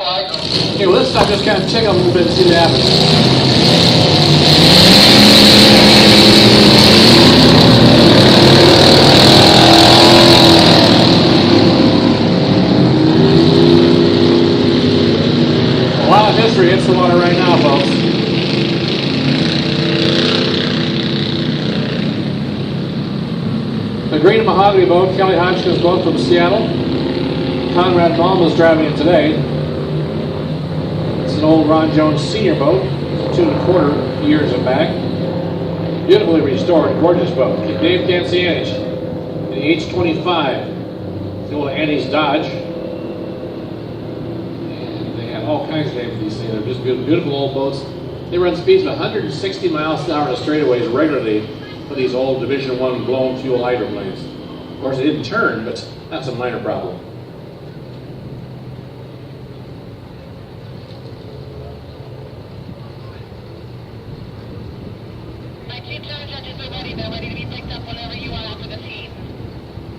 Okay, well this time just kind of check out a little bit and see what happens. A lot of history hits the water right now, folks. The green and mahogany boat, Kelly Hodgkin's boat from Seattle. Conrad Baum was driving it today. It's an old Ron Jones Sr. boat, 2¼ years back. Beautifully restored, gorgeous boat. Dave Cancianich, the H25, the old Annie's Dodge. And they have all kinds of names for these things. They're just beautiful old boats. They run speeds of 160 miles an hour in the straightaways regularly for these old Division I blown fuel hydroplanes. Of course, they didn't turn, but that's a minor problem. They're ready to be picked up whenever you are after the team.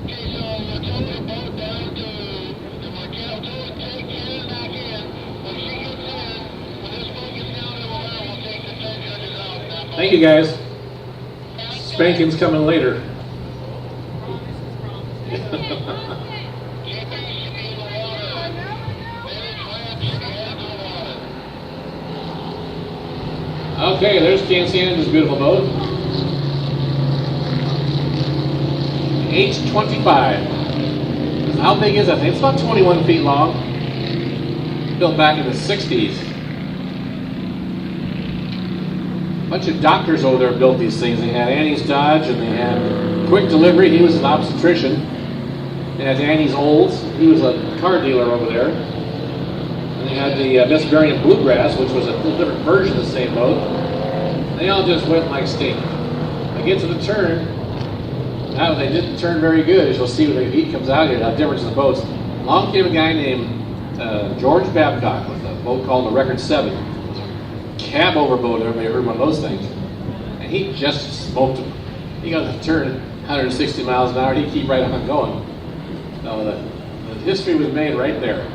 Okay, so we'll tow the boat down to the Marquette. Take Jen back in. When she gets in, when this boat gets down to the water, we'll take the 10 judges out. Thank you, guys. Spanking's coming later. Okay, there's Cancianich's beautiful boat. H25. How big is that thing? It's about 21 feet long. Built back in the 60s. A bunch of doctors over there built these things. They had Annie's Dodge and they had Quick Delivery. He was an obstetrician. They had Annie's Olds. He was a car dealer over there. And they had the Miss Variant Bluegrass, which was a little different version of the same boat. They all just went like steam. They get to the turn. Now they didn't turn very good, as you'll see when the heat comes out here, how different the boats. Along came a guy named George Babcock with a boat called the Record 7. Cab over boat, everybody heard one of those things. And he just smoked them. He got to turn 160 miles an hour, and he'd keep right on going. So the history was made right there.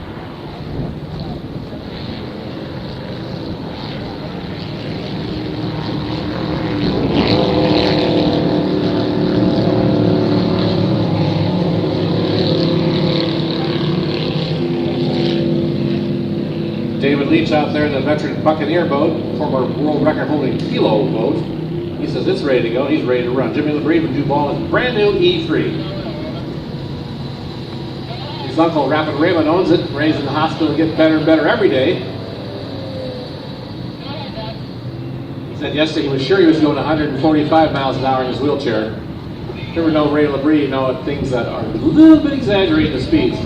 David Leach out there in the veteran Buccaneer boat, former world record holding kilo boat. He says it's ready to go. He's ready to run. Jimmy LaBrie from Duval is brand new E3. His uncle Rapid Raymond owns it, raised in the hospital and getting better and better every day. He said yesterday he was sure he was going 145 miles an hour in his wheelchair. There were no Ray LaBrie, you know, things that are a little bit exaggerating the speeds.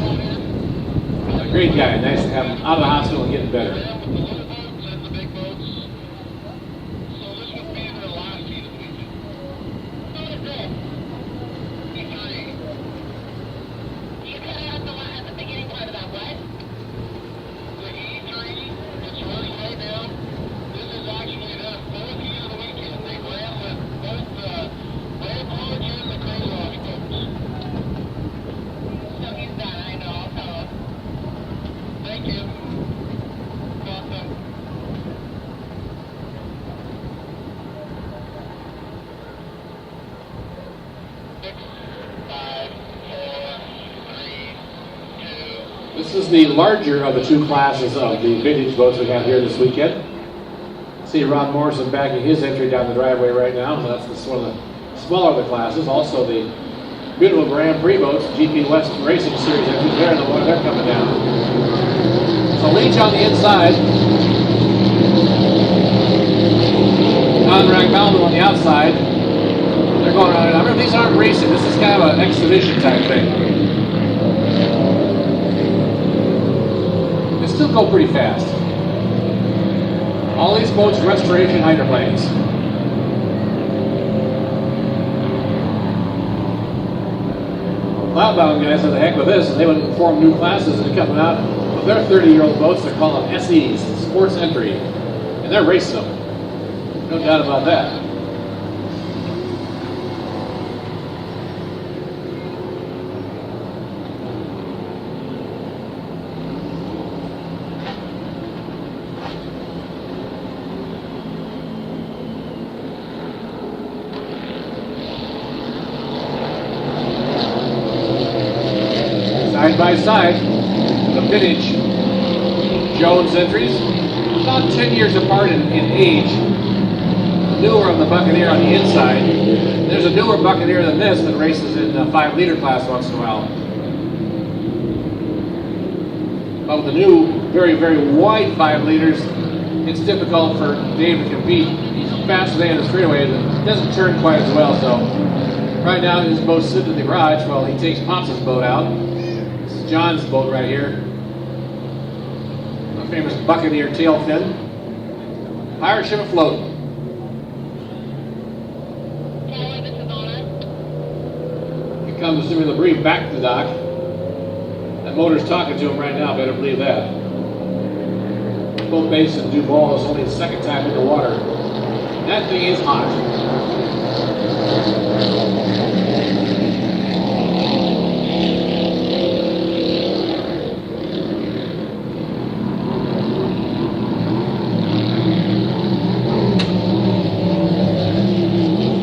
Great guy, nice to have him out of the hospital and getting better. This is the larger of the two classes of the vintage boats we have here this weekend. See Ron Morrison backing his entry down the driveway right now. That's one of the smaller of the classes. Also the beautiful Grand Prix boats, GP West Racing Series entries there in the water. They're coming down. So Leach on the inside. Conrad Baldo on the outside. They're going around. Remember, these aren't racing. This is kind of an exhibition type thing. Still go pretty fast. All these boats, restoration hydroplanes. Cloudbound guys said the heck with this, and they would form new classes and coming out with their 30-year-old boats. They're calling them SEs, Sports Entry, and they're racing them. No doubt about that. by side, the vintage Jones entries, about 10 years apart in age. The newer on the Buccaneer on the inside. There's a newer Buccaneer than this that races in the 5-liter class once in a while. But with the new, very, very wide 5 liters, it's difficult for Dave to compete. He's faster than the straightaway, and doesn't turn quite as well. So right now his boat's sitting in the garage while he takes Pops' boat out. This is John's boat right here. The famous Buccaneer tail fin. Pirate ship afloat. Here comes Jimmy LeBrie back to the dock. That motor's talking to him right now, better believe that. Both Bass and Duval is only the second time in the water. That thing is hot.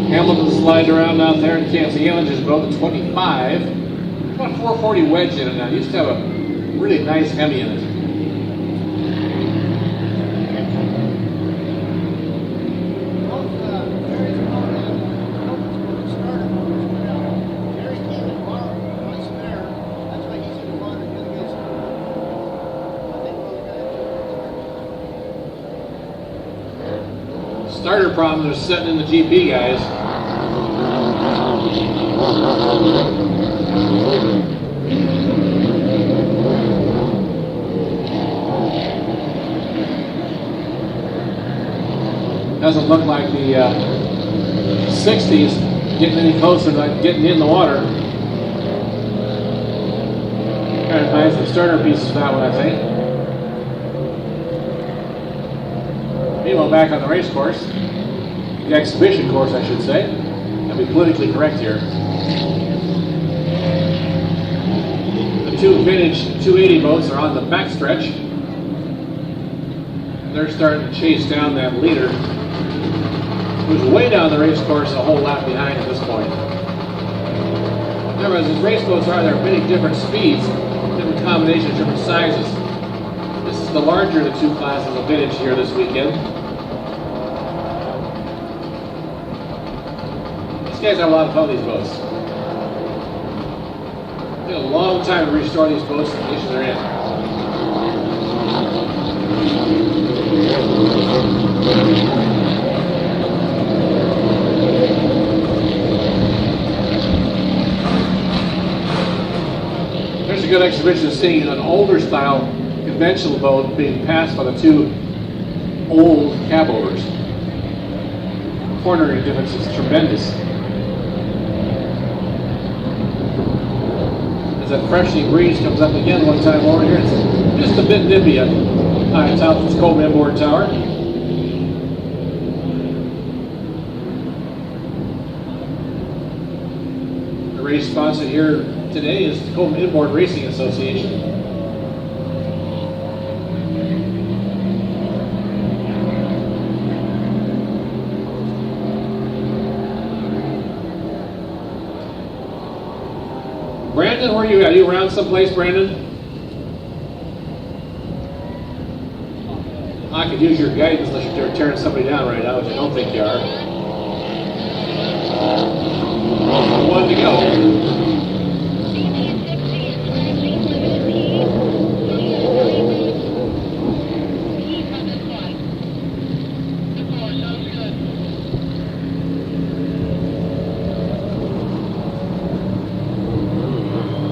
Hamilton's sliding around out there, and you can't see Hillinger's boat at 25. About 440 wedge in it now. It used to have a really nice Hemi in it. Starter problems are setting in the GP, guys. Doesn't look like the 60s getting any closer to getting in the water. Kind of nice, some starter pieces for that one, I think. Meanwhile, back on the race course, the exhibition course, I should say. I'll be politically correct here. The two vintage 280 boats are on the backstretch. They're starting to chase down that leader, who's way down the race course, a whole lap behind at this point. Remember, as these race boats are, there are many different speeds, different combinations, different sizes. This is the larger of the two classes of vintage here this weekend. These guys have a lot of fun with these boats. It's a long time to restore these boats to the condition they're in. There's a good exhibition of seeing an older style conventional boat being passed by the two old cab overs. Cornering difference is tremendous. As that freshening breeze comes up again one time over here, it's just a bit nippy at top of this Cove inboard tower. The race sponsor here today is the Cove Inboard Racing Association. Brandon, where are you at? Are you around someplace, Brandon? I could use your guidance unless you're tearing somebody down right now, which I don't think you are. One to go.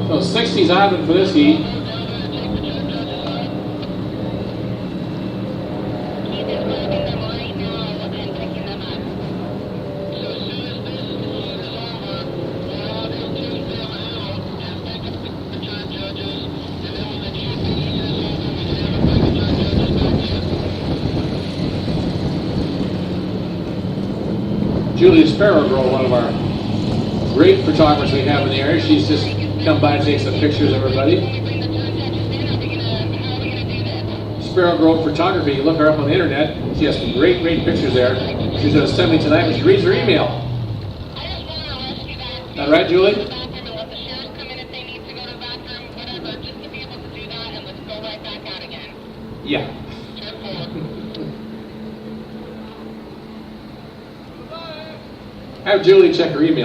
So 60's on for this heat. Julia Sparrow Girl, one of our great photographers we have in the area. She's just come by and take some pictures of everybody. Sparrow Grove Photography, you look her up on the internet. She has some great, great pictures there. She's going to send me tonight when she reads her email. Is that right, Julie? Yeah. 10-4. Have Julie check her email.